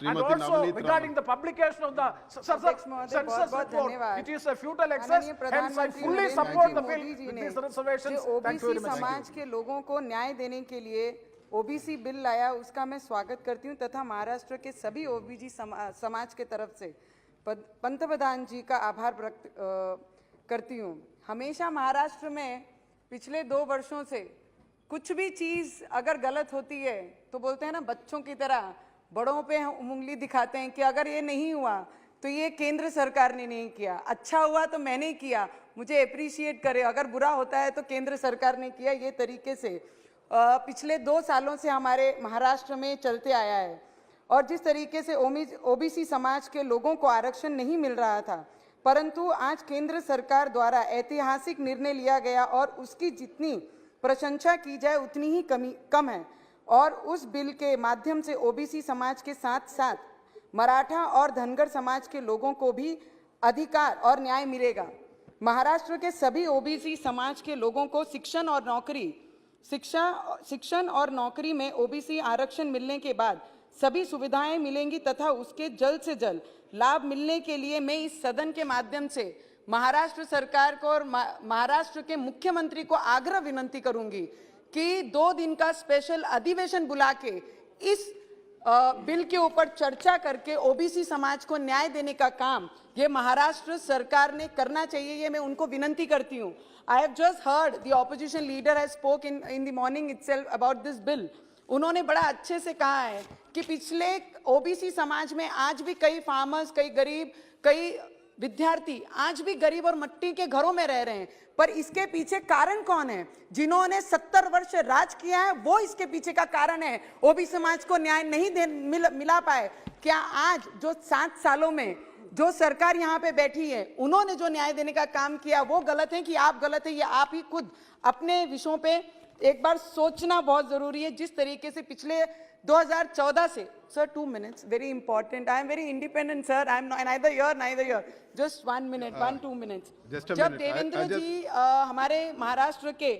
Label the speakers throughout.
Speaker 1: And also regarding the publication of the census report, it is a futile exercise. Hence, I fully support the bill with these reservations. Thank you very much.
Speaker 2: समाज के लोगों को न्याय देने के लिए OBC bill लाया, उसका मैं स्वागत करती हूं तथा महाराष्ट्र के सभी ओबीसी समाज के तरफ से पंतप्रधान जी का आभार व्यक्त करती हूं। हमेशा महाराष्ट्र में पिछले 2 वर्षों से कुछ भी चीज अगर गलत होती है तो बोलते हैं ना, बच्चों की तरह बड़ों पे उंगली दिखाते हैं कि अगर ये नहीं हुआ तो ये केंद्र सरकार ने नहीं किया, अच्छा हुआ तो मैंने किया, मुझे अप्रिशिएट करे, अगर बुरा होता है तो केंद्र सरकार ने किया। ये तरीके से पिछले 2 सालों से हमारे महाराष्ट्र में चलते आया है। और जिस तरीके से ओबीसी समाज के लोगों को आरक्षण नहीं मिल रहा था, परंतु आज केंद्र सरकार द्वारा ऐतिहासिक निर्णय लिया गया और उसकी जितनी प्रशंसा की जाए उतनी ही कम है। और उस बिल के माध्यम से ओबीसी समाज के साथ साथ मराठा और धनगर समाज के लोगों को भी अधिकार और न्याय मिलेगा। महाराष्ट्र के सभी ओबीसी समाज के लोगों को शिक्षण और नौकरी में ओबीसी आरक्षण मिलने के बाद सभी सुविधाएं मिलेंगी तथा उसके जल्द से जल्द लाभ मिलने के लिए मैं इस सदन के माध्यम से महाराष्ट्र सरकार को और महाराष्ट्र के मुख्यमंत्री को आग्रह विनंती करूंगी कि 2 दिन का स्पेशल अधिवेशन बुला के इस बिल के ऊपर चर्चा करके ओबीसी समाज को न्याय देने का काम ये महाराष्ट्र सरकार ने करना चाहिए। ये मैं उनको विनंती करती हूँ। I have just heard the opposition leader has spoke in the morning itself about this bill. उन्होंने बड़ा अच्छे से कहा है कि पिछले ओबीसी समाज में आज भी कई फार्मर्स, कई गरीब, कई विद्यार्थी आज भी गरीब और मिट्टी के घरों में रह रहे हैं। पर इसके पीछे कारण कौन है? जिन्होंने 70 वर्ष राज किया है वो इसके पीछे का कारण है। ओबीसी समाज को न्याय नहीं मिला पाए। क्या आज जो 7 सालों में जो सरकार यहाँ पे बैठी है उन्होंने जो न्याय देने का काम किया वो गलत है कि आप गलत है? ये आप ही खुद अपने विषयों पे एक बार सोचना बहुत जरूरी है। जिस तरीके से पिछले 2014 से, sir 2 minutes, very important. I am very independent, sir. I am neither here. Just 1 minute, 1-2 minutes. जब देवेंद्र जी हमारे महाराष्ट्र के,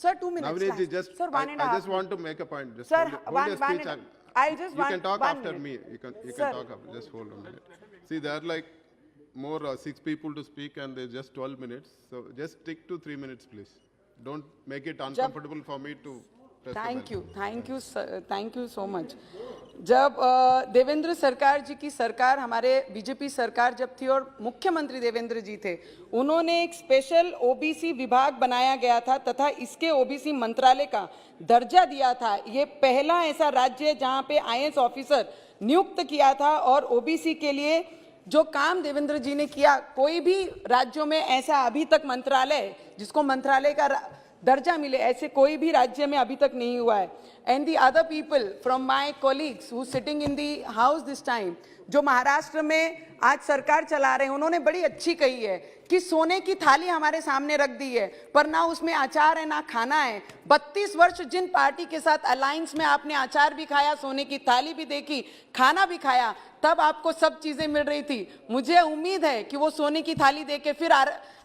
Speaker 2: sir 2 minutes.
Speaker 3: Navneet ji,
Speaker 2: sir 1.5.
Speaker 3: I just want to make a point. Just
Speaker 2: sir,
Speaker 3: hold your speech.
Speaker 2: I'll just
Speaker 3: you can talk after
Speaker 2: minute.
Speaker 3: me. You can talk after. Just hold a minute. See, there are like more 6 people to speak, and there's just 12 minutes. So just stick to 3 minutes, please. Don't make it uncomfortable for me to.
Speaker 2: Thank you so much. जब देवेंद्र सरकार जी की सरकार, हमारे BJP सरकार जब थी और मुख्यमंत्री देवेंद्र जी थे, उन्होंने एक स्पेशल ओबीसी विभाग बनाया गया था तथा इसके ओबीसी मंत्रालय का दर्जा दिया था। ये पहला ऐसा राज्य है जहां पे आईएएस ऑफिसर नियुक्त किया था। और ओबीसी के लिए जो काम देवेंद्र जी ने किया, कोई भी राज्यों में ऐसा अभी तक मंत्रालय जिसको मंत्रालय का दर्जा मिले, ऐसे कोई भी राज्य में अभी तक नहीं हुआ है। And the other people from my colleagues who sitting in the house this time, जो महाराष्ट्र में आज सरकार चला रहे हैं, उन्होंने बड़ी अच्छी कही है कि सोने की थाली हमारे सामने रख दी है पर ना उसमें अचार है ना खाना है। 32 वर्ष जिन पार्टी के साथ अलायंस में आपने अचार भी खाया, सोने की थाली भी देखी, खाना भी खाया, तब आपको सब चीजें मिल रही थी। मुझे उम्मीद है कि वो सोने की थाली देके फिर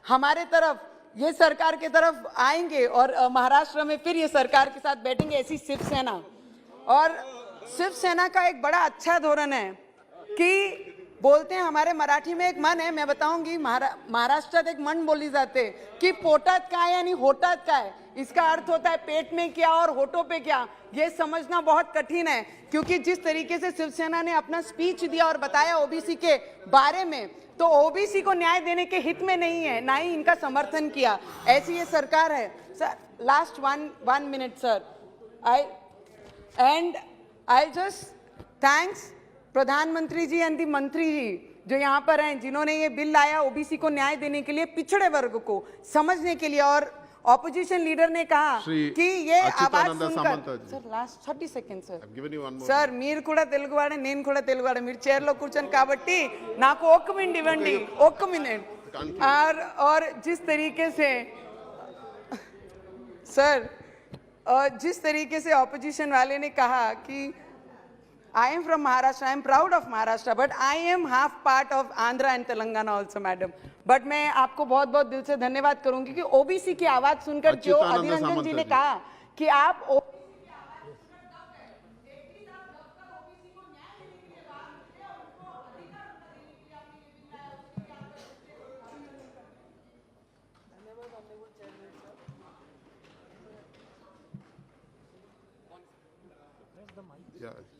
Speaker 2: हमारे तरफ, ये सरकार के तरफ आएंगे और महाराष्ट्र में फिर ये सरकार के साथ बैठेंगे। ऐसी शिवसेना, और शिवसेना का एक बड़ा अच्छा धोरण है कि बोलते हैं, हमारे मराठी में एक मन है, मैं बताऊंगी, महाराष्ट्रात एक मन बोली जाते कि पोटात काय यानी होटात काय। इसका अर्थ होता है पेट में क्या और होठों पे क्या। ये समझना बहुत कठिन है क्योंकि जिस तरीके से शिवसेना ने अपना स्पीच दिया और बताया ओबीसी के बारे में, तो ओबीसी को न्याय देने के हित में नहीं है, ना ही इनका समर्थन किया। ऐसी ये सरकार है। Sir last 1 minute sir, I just thanks प्रधानमंत्री जी एंड दी मंत्री जी जो यहाँ पर हैं, जिन्होंने ये बिल लाया ओबीसी को न्याय देने के लिए, पिछड़े वर्ग को समझने के लिए। और ऑपोजिशन लीडर ने कहा कि ये आवाज सुनकर, सर लास्ट 30 seconds सर మీరు కూడా తెలుగువాడే నేను కూడా తెలుగువాడే, మీరు చైర్ లో కూర్చొని కాబట్టి నాకు 1 minute ఇవ్వండి, 1 minute। और जिस तरीके से सर, जिस तरीके से ऑपोजिशन वाले ने कहा कि I am from Maharashtra, I am proud of Maharashtra, but I am half part of Andhra and Telangana also, madam. But मैं आपको बहुत बहुत दिल से धन्यवाद करूंगी कि ओबीसी की आवाज सुनकर जो अधीररंजन जी ने कहा कि आप
Speaker 3: Yeah.